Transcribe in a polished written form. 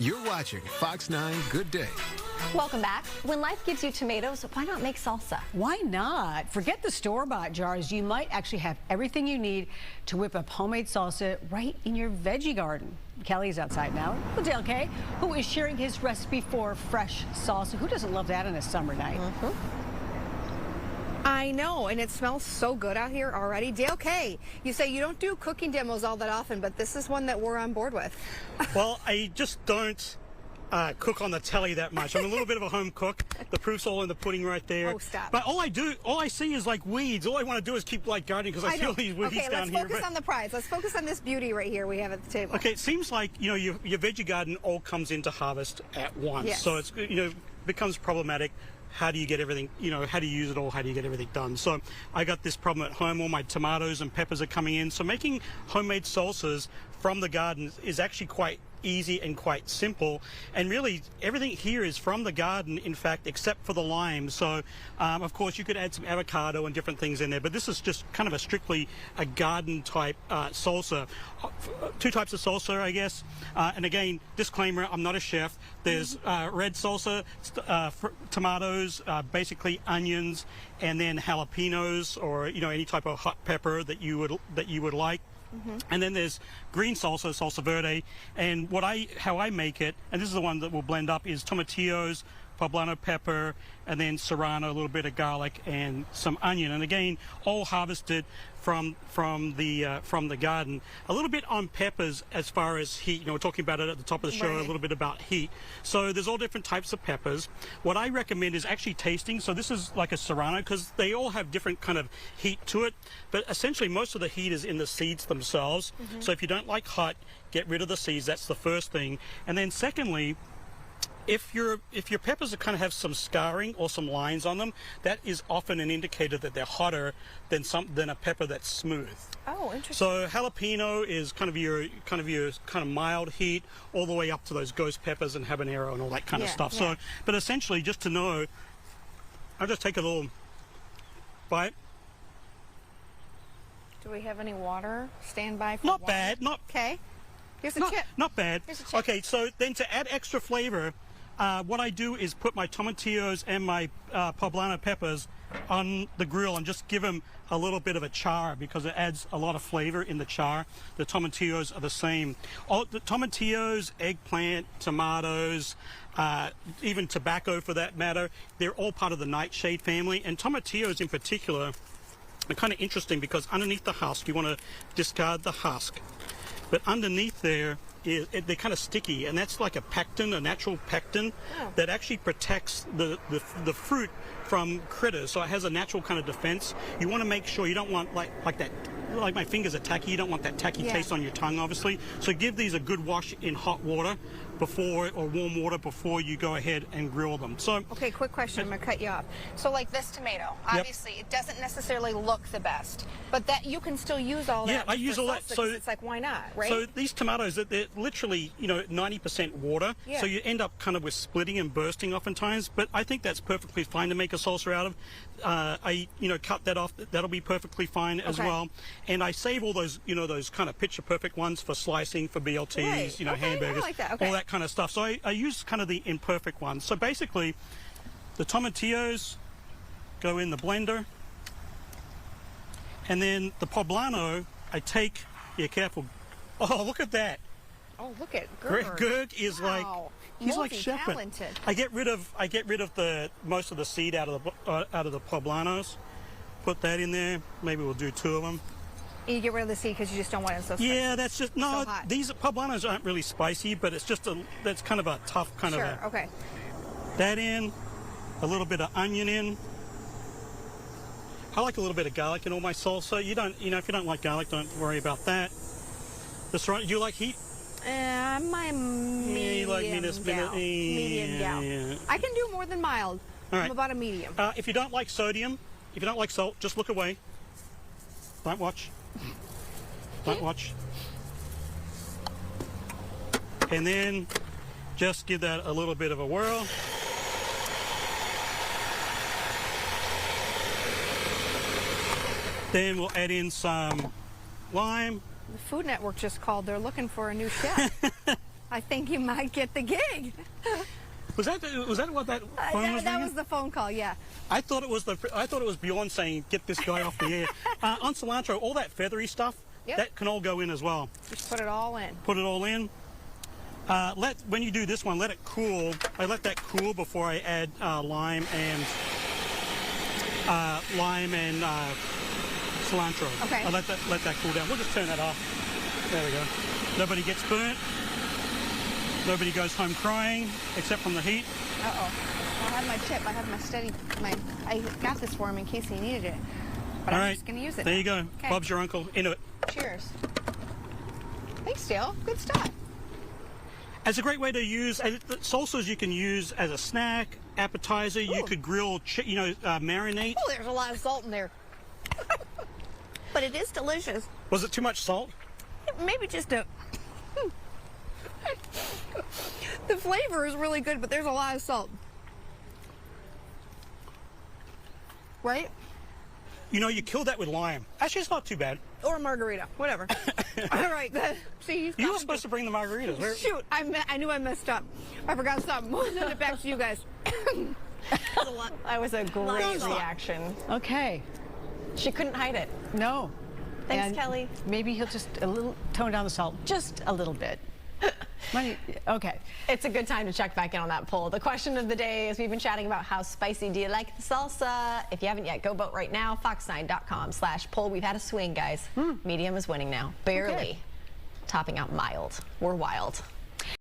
You're watching Fox 9 Good Day. Welcome back. When life gives you tomatoes, why not make salsa? Why not? Forget the store-bought jars. You might actually have everything you need to whip up homemade salsa right in your veggie garden. Kelly's outside now with Dale K, who is sharing his recipe for fresh salsa. Who doesn't love that on a summer night? I know, and it smells so good out here already. Dale K, you say you don't do cooking demos all that often, but this is one that we're on board with. Well, I just don't cook on the telly that much. I'm a little bit of a home cook. The proof's all in the pudding right there. Oh, stop. But all I see is like weeds. All I want to do is keep like gardening because I see all these weeds down here. Okay, let's focus on the prize. Let's focus on this beauty right here we have at the table. Okay, it seems like, you know, your veggie garden all comes into harvest at once. Yes. So it's, you know, becomes problematic. How do you get everything, you know, how do you use it all? How do you get everything done? So I got this problem at home. All my tomatoes and peppers are coming in. So making homemade salsas from the garden is actually quite easy and quite simple, and really everything here is from the garden, in fact, except for the lime. So of course you could add some avocado and different things in there, but this is just kind of a strictly a garden type salsa. Two types of salsa, I guess, and again, disclaimer, I'm not a chef. There's red salsa, tomatoes, basically onions, and then jalapenos, or, you know, any type of hot pepper that you would like. And then there's green salsa, salsa verde, and how I make it, and this is the one that will blend up, is tomatillos, poblano pepper, and then serrano, a little bit of garlic, and some onion. And again, all harvested from the garden. A little bit on peppers as far as heat. You know, we're talking about it at the top of the show, a little bit about heat. So there's all different types of peppers. What I recommend is actually tasting. So this is like a serrano because they all have different kind of heat to it. But essentially, most of the heat is in the seeds themselves. So if you don't like hot, get rid of the seeds. That's the first thing. And then secondly, if your peppers kind of have some scarring or some lines on them, that is often an indicator that they're hotter than a pepper that's smooth. Oh, interesting. So jalapeno is kind of your mild heat, all the way up to those ghost peppers and habanero and all that kind of stuff. Yeah. So, but essentially, just to know, I'll just take a little bite. Do we have any water? Stand by for Not water? bad. Not Okay. Here's a chip. Not bad. Here's a chip. Okay, so then to add extra flavor, what I do is put my tomatillos and my poblano peppers on the grill and just give them a little bit of a char because it adds a lot of flavor in the char. The tomatillos are the same. All the tomatillos, eggplant, tomatoes, even tobacco for that matter, they're all part of the nightshade family. And tomatillos in particular are kind of interesting because underneath the husk, you want to discard the husk. But underneath there, they're kind of sticky, and that's like a pectin, a natural pectin, that actually protects the fruit from critters. So it has a natural kind of defense. You want to make sure you don't want like that, like my fingers are tacky. You don't want that tacky taste on your tongue, obviously. So give these a good wash in hot water before, or warm water before you go ahead and grill them. So Okay, quick question. I'm going to cut you off. So like this tomato, obviously it doesn't necessarily look the best, but that you can still use all that. Yeah, I use all that. So it's like, why not, right? So these tomatoes, they're literally, you know, 90% water. Yeah. So you end up kind of with splitting and bursting oftentimes. But I think that's perfectly fine to make a salsa out of. I, you know, cut that off. That'll be perfectly fine as well. And I save all those, you know, those kind of picture perfect ones for slicing, for BLTs, you know, hamburgers, I like that. all that kind of stuff. So I use kind of the imperfect ones. So basically, the tomatillos go in the blender, and then the poblano, I take. Yeah, careful. Oh, look at that. Oh, look at Gerg. Gerg is like, he's like shepherd. Multi-talented. I get rid of the most of the seed out of the poblanos. Put that in there. Maybe we'll do 2 of them. You get rid of the seed because you just don't want it so spicy. Yeah, that's just no. So hot. These poblanos aren't really spicy, but it's just that's kind of a tough kind of. Okay. That in, a little bit of onion in. I like a little bit of garlic in all my salsa. You don't, you know, if you don't like garlic, don't worry about that. Do you like heat? My medium you like gal. Medium gal. Yeah. I can do more than mild. All right. I'm about a medium. If you don't like sodium, if you don't like salt, just look away. Don't watch. Don't watch. And then just give that a little bit of a whirl. Then we'll add in some lime. The Food Network just called. They're looking for a new chef. I I think you might get the gig. Was that what that phone was That ringing? was the phone call, yeah. I thought it was Bjorn saying, "Get this guy off the air." On cilantro, all that feathery stuff, Yep. that can all go in as well. Just put it all in. Put it all in. When you do this one, let it cool. I let that cool before I add lime and cilantro. Okay. I let that cool down. We'll just turn that off. There we go. Nobody gets burnt. Nobody goes home crying, except from the heat. Uh-oh. I have my chip. I have my steady. I got this for him in case he needed it. But All I'm right. just going to use it There now. you go. Okay. Bob's your uncle. Into it. Cheers. Thanks, Dale. Good stuff. It's a great way to use salsas. You can use as a snack, appetizer. You Ooh. could grill, marinate. Oh, there's a lot of salt in there. But it is delicious. Was it too much salt? Maybe just a... The flavor is really good, but there's a lot of salt. Right? You know, you killed that with lime. Actually, it's not too bad. Or a margarita. Whatever. All right. See, You were supposed to bring the margaritas. Shoot, I knew I messed up. I forgot something. We'll send it back to you guys. That was a great Salsa. reaction. Okay. She couldn't hide it. No. Thanks, And Kelly. Maybe he'll just tone down the salt just a little bit. Okay. It's a good time to check back in on that poll. The question of the day is, we've been chatting about how spicy do you like the salsa. If you haven't yet, go vote right now. Fox9.com/poll. We've had a swing, guys. Medium is winning now. Barely. Okay. Topping out mild. We're wild.